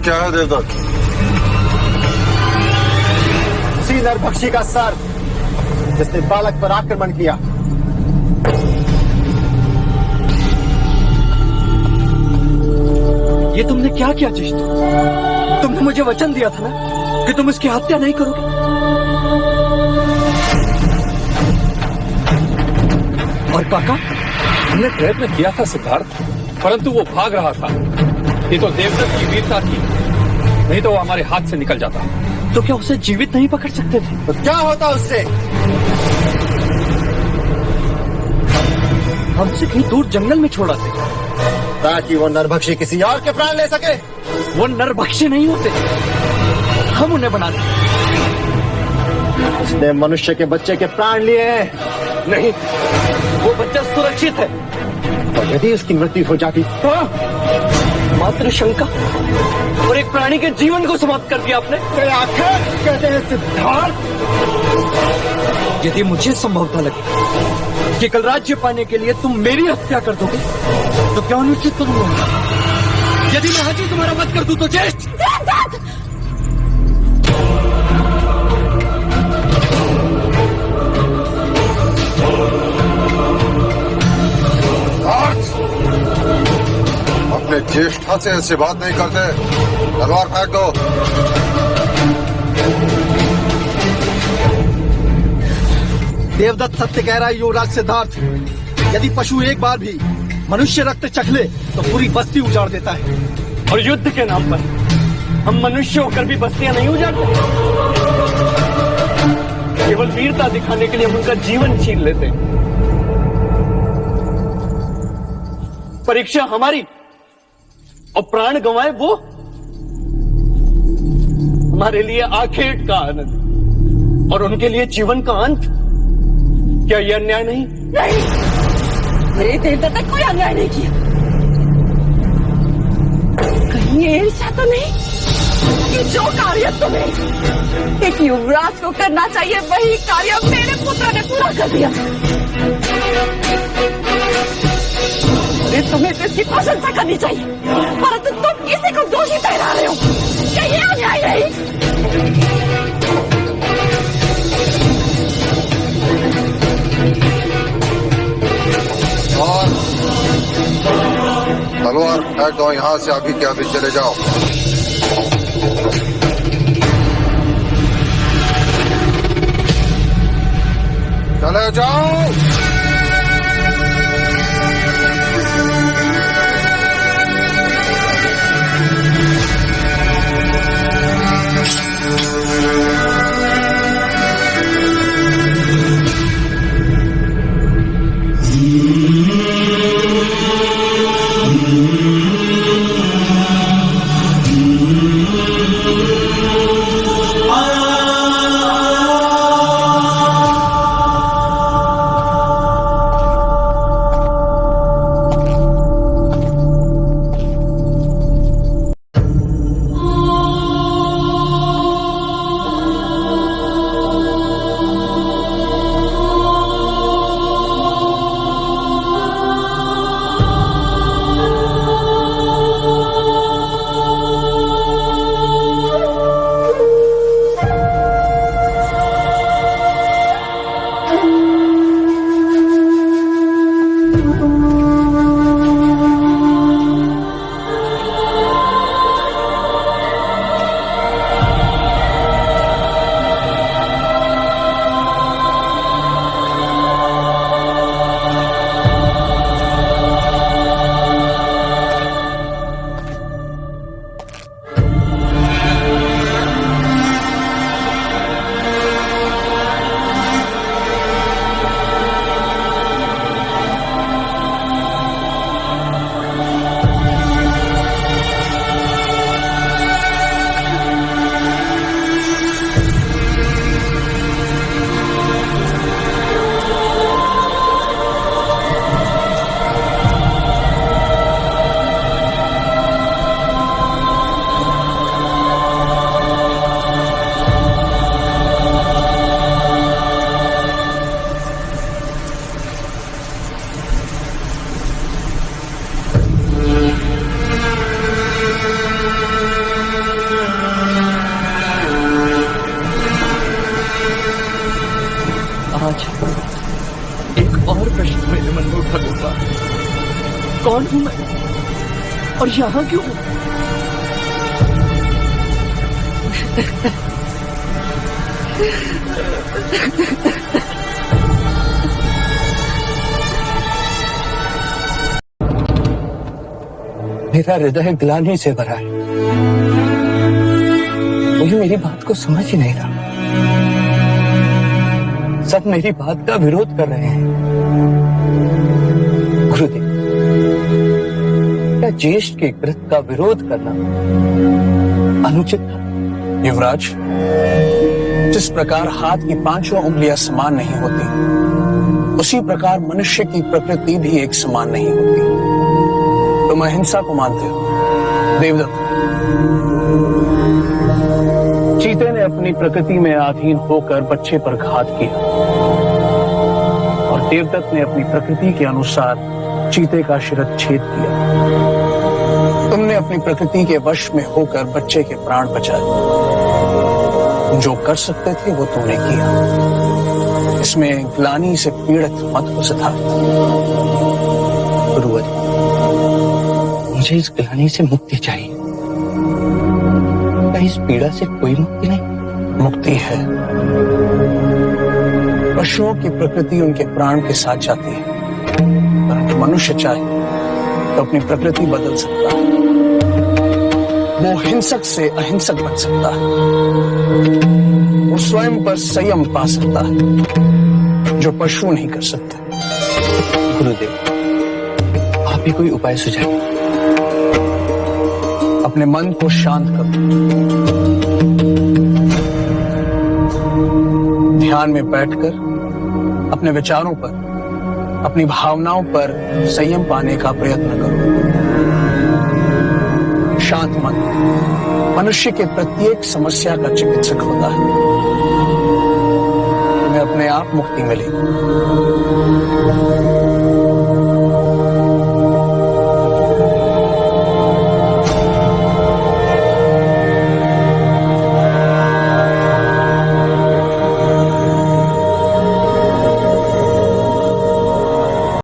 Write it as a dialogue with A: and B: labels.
A: क्या है देवदत्त?
B: उसी नरभक्षी का सर जिसने बालक पर आक्रमण किया।
C: ये तुमने क्या किया जिष्ट? तुमने मुझे वचन दिया था ना कि तुम इसकी हत्या नहीं करोगे। और काका?
D: हमने प्रयत्न किया था सिद्धार्थ, परंतु वो भाग रहा था। ये तो देवदत्त की वीरता थी, नहीं तो वो हमारे हाथ से निकल जाता।
C: तो क्या उसे जीवित नहीं पकड़ सकते थे?
B: तो क्या होता उससे?
C: हमसे कहीं दूर जंगल में छोड़ा थे
B: ताकि वो नरभक्षी किसी और के प्राण ले सके।
C: वो नरभक्षी नहीं होते, हम उन्हें बनाते।
B: उसने मनुष्य के बच्चे के प्राण लिए हैं।
C: नहीं, वो बच्चा सुरक्षित है।
B: और यदि उसकी मृत्यु हो जाती?
C: मात्र शंका और एक प्राणी के जीवन को समाप्त कर दिया आपने।
B: आखिर कहते हैं सिद्धार्थ,
C: यदि मुझे संभवता लगे कि कल राज्य पाने के लिए तुम मेरी हत्या कर दोगे तो क्या अनुचित करूंगा? यदि मैं आज ही तुम्हारा वध कर दूं तो ज्येष्ठ।
A: अपने ज्येष्ठा से ऐसे बात नहीं करते। तलवार फेंक दो।
C: देवदत्त सत्य कह रहा है युवराज सिद्धार्थ। यदि पशु एक बार भी मनुष्य रक्त चख ले तो पूरी बस्ती उजाड़ देता है। और युद्ध के नाम पर हम मनुष्य होकर भी बस्तियां नहीं उजाड़ते। केवल वीरता दिखाने के लिए हम उनका जीवन छीन लेते हैं। परीक्षा हमारी और प्राण गंवाए वो हमारे लिए आखेट का आनंद और उनके लिए जीवन का अंत। क्या यह अन्याय नहीं?
E: नहीं, मेरे देवदत्त तक कोई अन्याय नहीं किया। कहीं ये ईर्ष्या तो नहीं कि जो कार्य तुम्हें एक युवराज को करना चाहिए वही कार्य मेरे पुत्र ने पूरा कर दिया। अरे तुम्हें तो इसकी प्रशंसा करनी चाहिए, परंतु तुम किसी को दोषी ठहरा रहे हो। क्या ये अन्याय नहीं?
A: और तलवार फेंक दो। यहाँ से अभी के अभी चले जाओ। चले जाओ।
C: महाराज, एक और प्रश्न मेरे मन में उठा दूंगा। कौन हूं मैं और यहां क्यों हूं? मेरा हृदय ग्लानि से भरा है। कोई मेरी बात को समझ ही नहीं रहा। सब मेरी बात का विरोध कर रहे हैं। गुरुदेव, क्या ज्येष्ठ के कृत का विरोध करना अनुचित था?
F: युवराज, जिस प्रकार हाथ की पांचों उंगलियां समान नहीं होती, उसी प्रकार मनुष्य की प्रकृति भी एक समान नहीं होती। तुम अहिंसा को मानते हो, देवदत्त। चीते ने अपनी प्रकृति में अधीन होकर बच्चे पर घात किया और देवदत्त ने अपनी प्रकृति के अनुसार चीते का शिरच्छेद किया। तुमने अपनी प्रकृति के वश में होकर बच्चे के प्राण बचाए। जो कर सकते थे वो तुमने किया। इसमें ग्लानि से पीड़ित मत हो सिद्धार्थ।
C: गुरुवर, मुझे इस ग्लानि से मुक्ति चाहिए। क्या इस पीड़ा से कोई मुक्ति नहीं?
F: मुक्ति है। पशुओं की प्रकृति उनके प्राण के साथ जाती है, परंतु मनुष्य चाहे तो अपनी प्रकृति बदल सकता है। वो हिंसक से अहिंसक बन सकता है। वो स्वयं पर संयम पा सकता है, जो पशु नहीं कर सकते।
C: गुरुदेव, आप ही कोई उपाय सुझाइए।
F: अपने मन को शांत करो। ध्यान में बैठकर अपने विचारों पर, अपनी भावनाओं पर संयम पाने का प्रयत्न करो। शांत मन मनुष्य के प्रत्येक समस्या का चिकित्सक होता है। तुम्हें अपने आप मुक्ति मिलेगी।